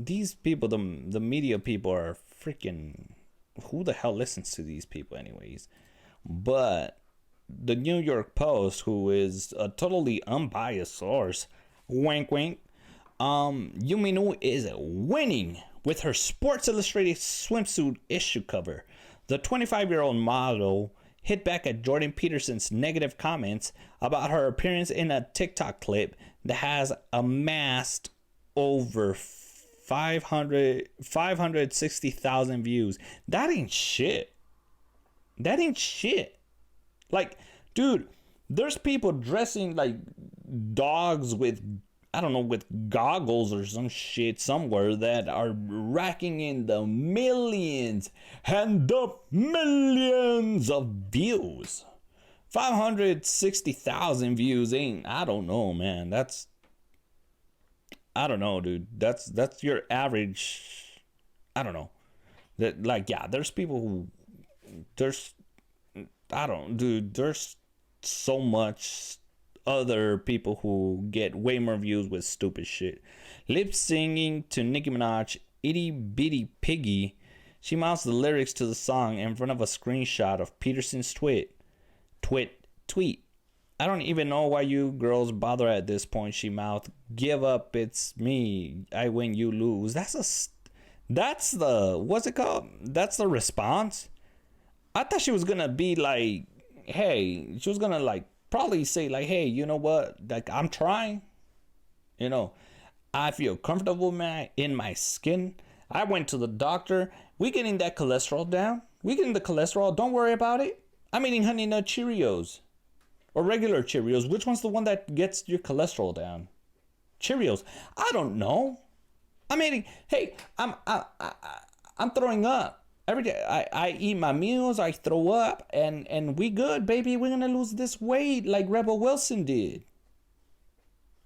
these people, the media people are freaking. Who the hell listens to these people, anyways? But the New York Post, who is a totally unbiased source, wink wink, Yumi Nu is winning with her Sports Illustrated swimsuit issue cover. The 25-year-old model hit back at Jordan Peterson's negative comments about her appearance in a TikTok clip that has amassed over 560,000 views. That ain't shit. That ain't shit. Like, dude, there's people dressing like dogs with, I don't know, with goggles or some shit somewhere that are racking in the millions and the millions of views. 560,000 views ain't, I don't know, man. I don't know, dude. That's your average. I don't know. That, like, yeah, there's people who, there's, I don't, dude, there's so much other people who get way more views with stupid shit. Lip singing to Nicki Minaj, Itty Bitty Piggy. She mouths the lyrics to the song in front of a screenshot of Peterson's tweet. I don't even know why you girls bother at this point, she mouthed. Give up, it's me. I win, you lose. That's the, what's it called? That's the response? I thought she was gonna be like, hey, she was gonna like probably say like, hey, you know what? Like, I'm trying. You know, I feel comfortable in my skin. I went to the doctor. We getting that cholesterol down. We getting the cholesterol. Don't worry about it. I'm eating Honey Nut Cheerios. Or regular Cheerios. Which one's the one that gets your cholesterol down? Cheerios. I don't know. I'm eating. Hey, I'm throwing up. Every day I eat my meals, I throw up, and we good, baby. We're gonna lose this weight like Rebel Wilson did.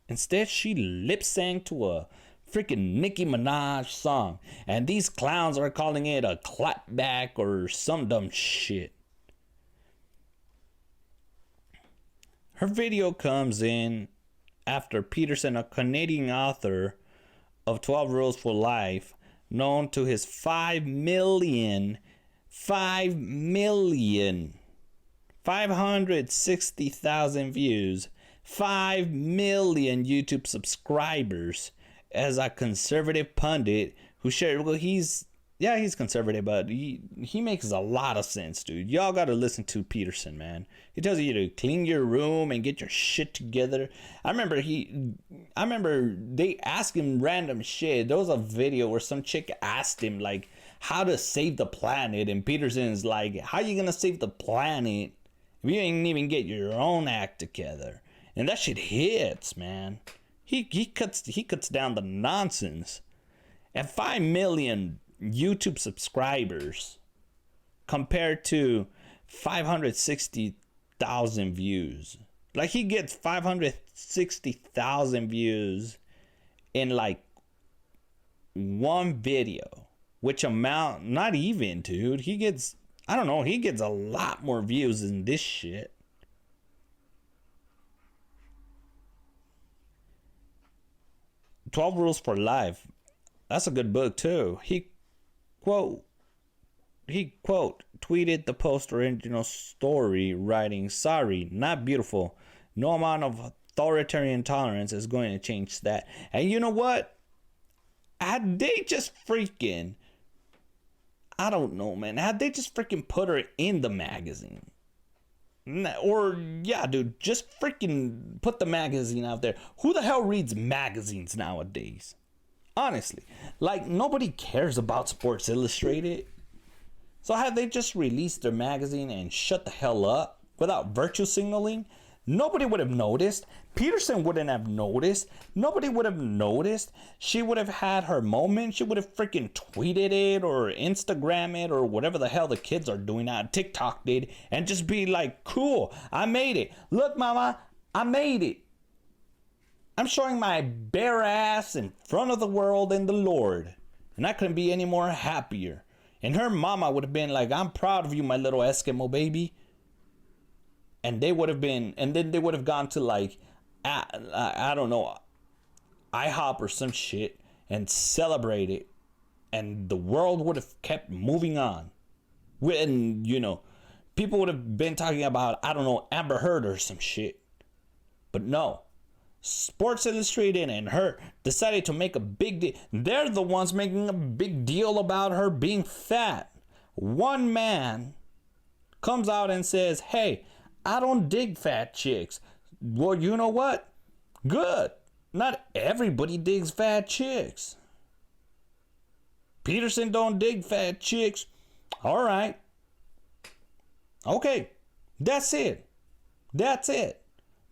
Instead, she lip sang to a freaking Nicki Minaj song, and these clowns are calling it a clapback or some dumb shit. Her video comes in after Peterson, a Canadian author of 12 Rules for Life, known to his 560,000 views, 5 million YouTube subscribers, as a conservative pundit who shared, well, he's conservative, but he makes a lot of sense, dude. Y'all gotta listen to Peterson, man. He tells you to clean your room and get your shit together. I remember they asked him random shit. There was a video where some chick asked him like how to save the planet, and Peterson's like, how you gonna save the planet if you ain't even get your own act together? And that shit hits, man. He cuts down the nonsense. And 5 million YouTube subscribers compared to 560,000 views. Like, he gets 560,000 views in like one video, which amount, not even, dude. He gets, I don't know, he gets a lot more views than this shit. "12 Rules for Life." That's a good book too. He quote tweeted the Post original story, writing, "Sorry, not beautiful. No amount of authoritarian tolerance is going to change that." And you know what? Had they just freaking, I don't know, man. Had they just freaking put her in the magazine, or yeah, dude, just freaking put the magazine out there. Who the hell reads magazines nowadays? Honestly, like, nobody cares about Sports Illustrated. So had they just released their magazine and shut the hell up without virtue signaling, nobody would have noticed. Peterson wouldn't have noticed. Nobody would have noticed. She would have had her moment. She would have freaking tweeted it or Instagram it or whatever the hell the kids are doing now. TikTok did, and just be like, cool, I made it. Look, mama, I made it. I'm showing my bare ass in front of the world and the Lord. And I couldn't be any more happier. And her mama would have been like, I'm proud of you, my little Eskimo baby. And they would have been, and then they would have gone to like, I don't know, IHOP or some shit, and celebrate it, and the world would have kept moving on. And, people would have been talking about, I don't know, Amber Heard or some shit. But no. Sports Illustrated and her decided to make a big deal. They're the ones making a big deal about her being fat. One man comes out and says, hey, I don't dig fat chicks. Well, you know what? Good. Not everybody digs fat chicks. Peterson don't dig fat chicks. All right. Okay. That's it.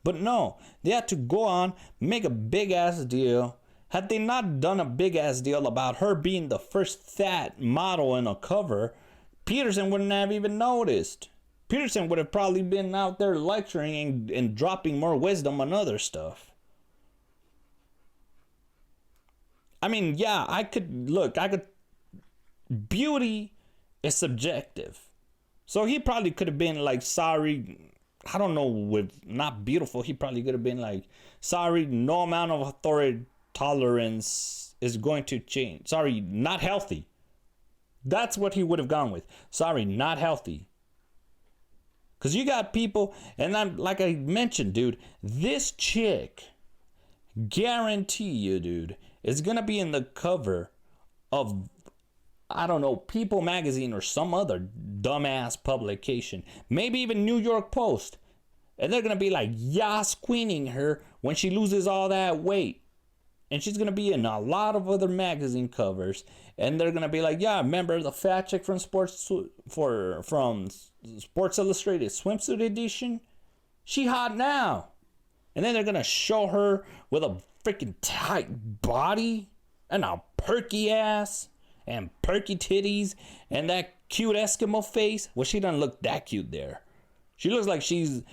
But no, they had to go on, make a big ass deal. Had they not done a big ass deal about her being the first fat model in a cover, Peterson wouldn't have even noticed. Peterson would have probably been out there lecturing and dropping more wisdom on other stuff. I mean, yeah, beauty is subjective. So he probably could have been like, sorry, I don't know, with not beautiful, he probably could have been like, sorry, no amount of authority tolerance is going to change. Sorry, not healthy. That's what he would have gone with. Sorry, not healthy. Because you got people, and I'm like I mentioned, dude, this chick, guarantee you, dude, is going to be in the cover of, I don't know, People magazine or some other dumbass publication. Maybe even New York Post. And they're going to be like, yas queening her when she loses all that weight. And she's going to be in a lot of other magazine covers. And they're going to be like, yeah, remember the fat chick from Sports Illustrated swimsuit edition? She hot now. And then they're going to show her with a freaking tight body and a perky ass and perky titties and that cute Eskimo face. Well, she doesn't look that cute there. She looks like she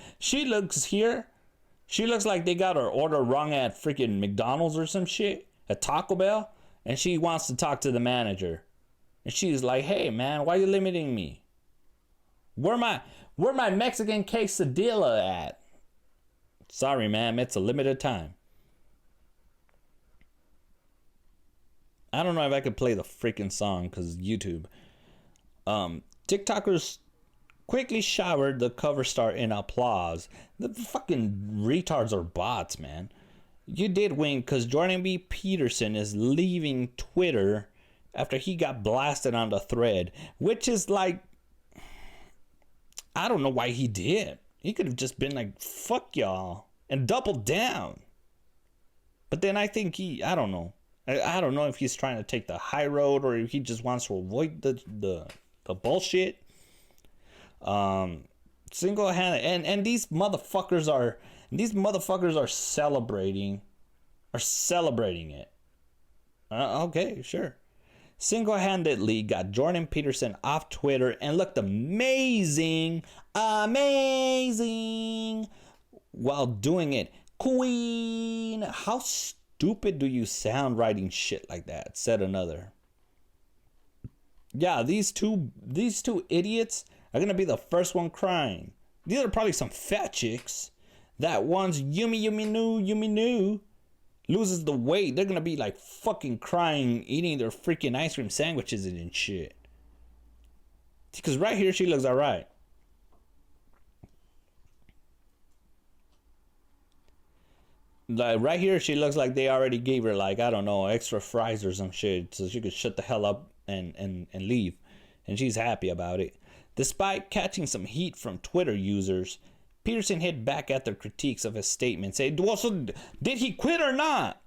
looks like they got her order wrong at freaking McDonald's or some shit, at Taco Bell, and she wants to talk to the manager. And she's like, hey man, why are you limiting me? Where my Mexican quesadilla at? Sorry, ma'am, it's a limited time. I don't know if I could play the freaking song because YouTube. TikTokers quickly showered the cover star in applause. The fucking retards are bots, man. You did win because Jordan B. Peterson is leaving Twitter after he got blasted on the thread, which is like, I don't know why he did. He could have just been like, fuck y'all, and doubled down. But then I think I don't know. I don't know if he's trying to take the high road or if he just wants to avoid the bullshit. Single-handed, and these motherfuckers are celebrating it. Okay, sure. Single-handedly got Jordan Peterson off Twitter and looked amazing while doing it. Queen, how stupid do you sound writing shit like that? Said another. Yeah, these two idiots are gonna be the first one crying. These are probably some fat chicks. That one's Yumi Nu loses the weight. They're gonna be like fucking crying, eating their freaking ice cream sandwiches and shit. Because right here she looks alright. Like right here she looks like they already gave her like, I don't know, extra fries or some shit so she could shut the hell up and leave. And she's happy about it. Despite catching some heat from Twitter users, Peterson hit back at their critiques of his statement, saying, well, so did he quit or not?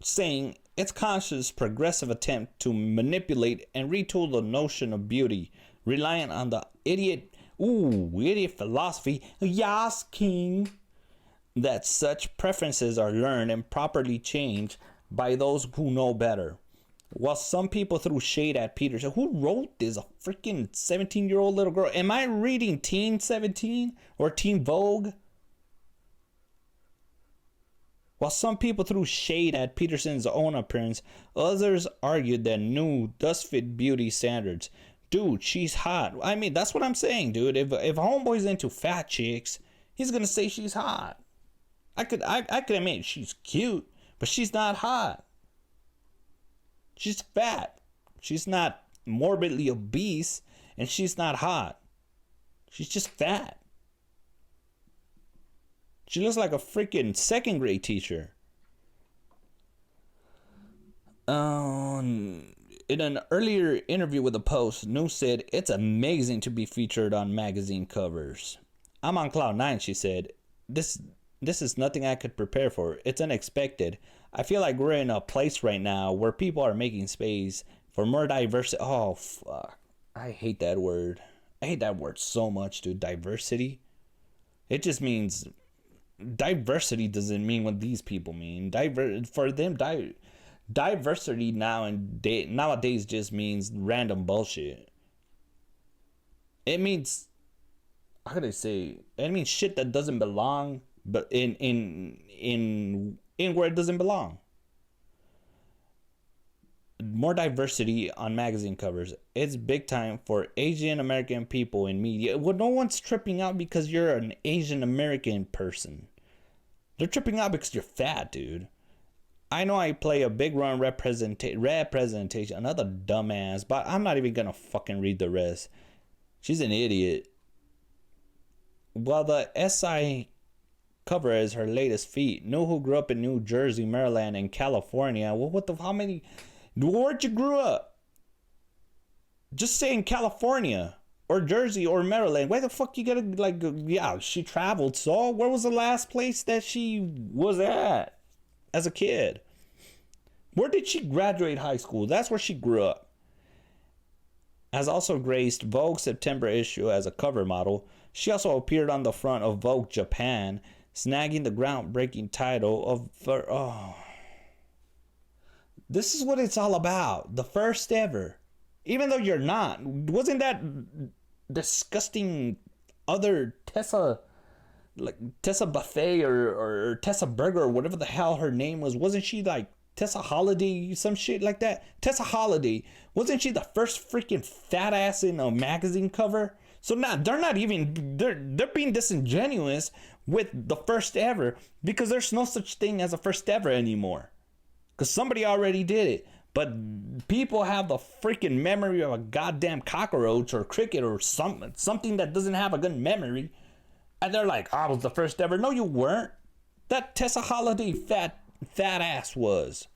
Saying, it's conscious, progressive attempt to manipulate and retool the notion of beauty, reliant on the idiot philosophy, yas king, that such preferences are learned and properly changed by those who know better. While some people threw shade at Peterson, who wrote this? A freaking 17-year-old little girl. Am I reading Teen 17 or Teen Vogue? While some people threw shade at Peterson's own appearance, others argued that Nu does fit beauty standards. Dude, she's hot. I mean, that's what I'm saying, dude. If homeboy's into fat chicks, he's gonna say she's hot. I could admit she's cute, But she's not hot. She's fat. She's not morbidly obese, and she's not hot. She's just fat. She looks like a freaking second grade teacher. In an earlier interview with the Post, Nu said, "It's amazing to be featured on magazine covers. I'm on cloud nine," she said. This is nothing I could prepare for. It's unexpected. I feel like we're in a place right now where people are making space for more diversity." Oh, fuck. I hate that word. I hate that word so much, dude. Diversity. It just means... Diversity doesn't mean what these people mean. For them, diversity nowadays just means random bullshit. It means... How could I say? It means shit that doesn't belong, but in where it doesn't belong. More diversity on magazine covers. It's big time for Asian American people in media. Well, no one's tripping out because you're an Asian American person. They're tripping out because you're fat, dude. I know I play a big run representation. Another dumbass, but I'm not even gonna fucking read the rest. She's an idiot. Well, the SI cover is her latest feat. Nu, who grew up in New Jersey, Maryland, and California. Well, where'd you grew up? Just say in California or Jersey or Maryland. Where the fuck you gotta, yeah, she traveled. So where was the last place that she was at as a kid? Where did she graduate high school? That's where she grew up. Has also graced Vogue September issue as a cover model. She also appeared on the front of Vogue Japan, snagging the groundbreaking title of... This is what it's all about. The first ever. Even though you're not. Wasn't that disgusting other Tessa Buffet or Tessa Burger or whatever the hell her name was? Wasn't she like Tessa Holiday, some shit like that? Tessa Holiday. Wasn't she the first freaking fat ass in a magazine cover? So now they're being disingenuous with the first ever because there's no such thing as a first ever anymore. Because somebody already did it. But people have the freaking memory of a goddamn cockroach or cricket or something that doesn't have a good memory. And they're like, I was the first ever. No, you weren't. That Tessa Holiday fat ass was.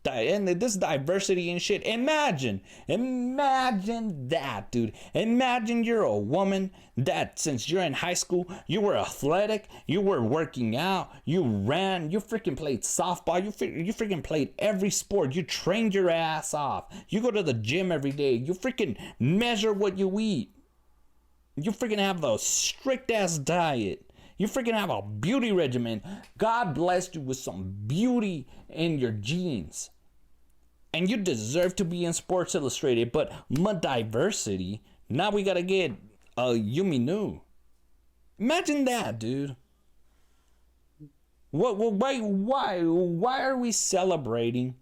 And this diversity and shit. Imagine that, dude. Imagine you're a woman that since you're in high school, you were athletic, you were working out, you ran, you freaking played softball, you freaking played every sport, you trained your ass off, you go to the gym every day, you freaking measure what you eat, you freaking have a strict ass diet. You freaking have a beauty regimen. God blessed you with some beauty in your genes. And you deserve to be in Sports Illustrated. But my diversity, now we gotta get Yumi Nu. Imagine that, dude. Why are we celebrating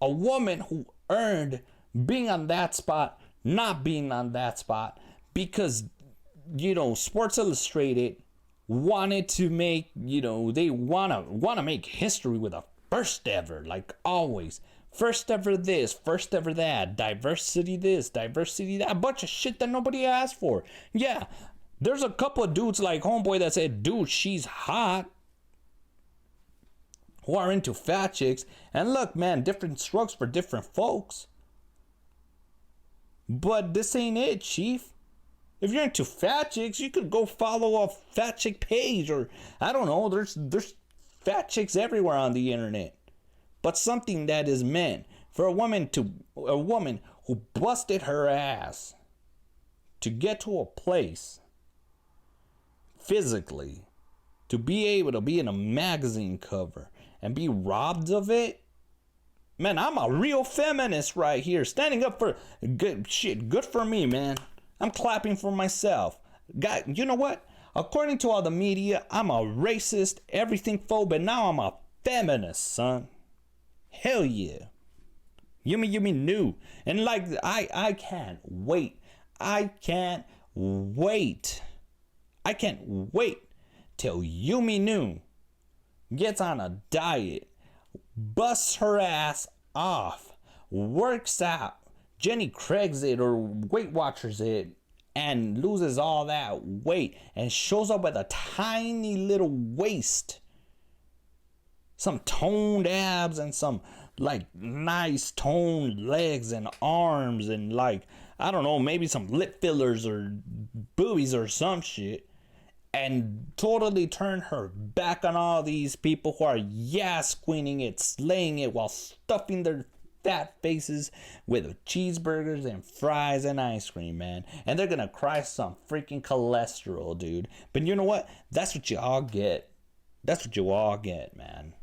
a woman who earned being on that spot, not being on that spot? Because, Sports Illustrated wanted to make, they wanna make history with a first ever, like always. First ever this, first ever that, diversity this, diversity that, a bunch of shit that nobody asked for. Yeah, there's a couple of dudes like Homeboy that said, dude, she's hot, who are into fat chicks. And look, man, different strokes for different folks. But this ain't it, Chief. If you're into fat chicks, you could go follow a fat chick page, or I don't know, there's fat chicks everywhere on the internet. But something that is meant for a woman who busted her ass to get to a place physically, to be able to be in a magazine cover and be robbed of it. Man, I'm a real feminist right here, standing up for good shit. Good for me, man. I'm clapping for myself. God, you know what? According to all the media, I'm a racist, everything phobe, but now I'm a feminist, son. Hell yeah. Yumi Nu. And like, I can't wait. I can't wait till Yumi Nu gets on a diet, busts her ass off, works out, Jenny Craig's it or Weight Watchers it, and loses all that weight and shows up with a tiny little waist, some toned abs and some like nice toned legs and arms and like I don't know, maybe some lip fillers or boobies or some shit, and totally turn her back on all these people who are queening it, slaying it while stuffing their fat faces with cheeseburgers and fries and ice cream, man. And they're gonna cry some freaking cholesterol, dude. But you know what? That's what you all get. That's what you all get, man.